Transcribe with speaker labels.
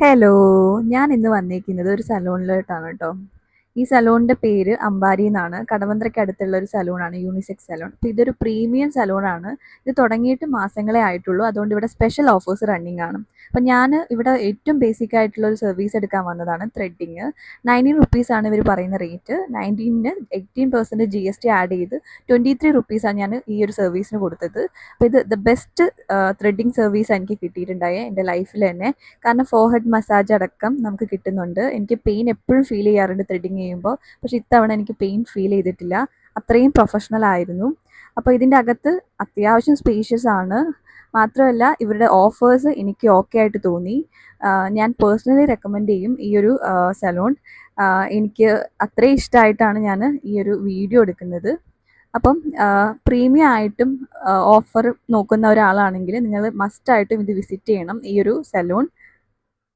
Speaker 1: Hello! ഞാൻ ഇന്ന് വന്നേക്കുന്നത് ഒരു സലൂണിലോട്ടാണ് കേട്ടോ. ഈ സലൂണിന്റെ പേര് അമ്പാരി എന്നാണ്. കടവന്ത്രയ്ക്ക് അടുത്തുള്ള ഒരു സലൂണാണ് യൂണിസെക്സ് സലൂൺ. അപ്പോൾ ഇതൊരു പ്രീമിയം സലൂണാണ്. ഇത് തുടങ്ങിയിട്ട് മാസങ്ങളേ ആയിട്ടുള്ളൂ. അതുകൊണ്ട് ഇവിടെ സ്പെഷ്യൽ ഓഫേഴ്സ് റണ്ണിങ് ആണ്. അപ്പോൾ ഞാൻ ഇവിടെ ഏറ്റവും ബേസിക് ആയിട്ടുള്ള ഒരു സർവീസ് എടുക്കാൻ വന്നതാണ് ത്രെഡിങ്. 19 റുപ്പീസാണ് ഇവർ പറയുന്ന റേറ്റ്. 19ന് 18% GST ആഡ് ചെയ്ത് 23 റുപ്പീസാണ് ഞാൻ ഈ ഒരു സർവീസിന് കൊടുത്തത്. അപ്പോൾ ഇത് ദ ബെസ്റ്റ് ത്രെഡിങ് സർവീസ് എനിക്ക് കിട്ടിയിട്ടുണ്ടായ എൻ്റെ ലൈഫിൽ തന്നെ. കാരണം ഫോർഹെഡ് മസാജ് അടക്കം നമുക്ക് കിട്ടുന്നുണ്ട്. എനിക്ക് പെയിൻ എപ്പോഴും ഫീൽ ചെയ്യാറുണ്ട് ത്രെഡിങ് ചെയ്യുമ്പോൾ. പക്ഷെ ഇത്തവണ എനിക്ക് പെയിൻ ഫീൽ ചെയ്തിട്ടില്ല. അത്രയും പ്രൊഫഷണൽ ആയിരുന്നു. അപ്പോൾ ഇതിൻ്റെ അകത്ത് അത്യാവശ്യം സ്പേഷ്യസ് ആണ്. മാത്രമല്ല ഇവരുടെ ഓഫേഴ്സ് എനിക്ക് ഓക്കെ ആയിട്ട് തോന്നി. ഞാൻ പേഴ്സണലി റെക്കമെൻഡ് ചെയ്യും ഈ ഒരു സലൂൺ. എനിക്ക് അത്രയും ഇഷ്ടമായിട്ടാണ് ഞാൻ ഈ ഒരു വീഡിയോ എടുക്കുന്നത്. അപ്പം പ്രീമിയം ആയിട്ടും ഓഫർ നോക്കുന്ന ഒരാളാണെങ്കിൽ നിങ്ങൾ മസ്റ്റായിട്ടും ഇത് വിസിറ്റ് ചെയ്യണം ഈ ഒരു സലൂൺ.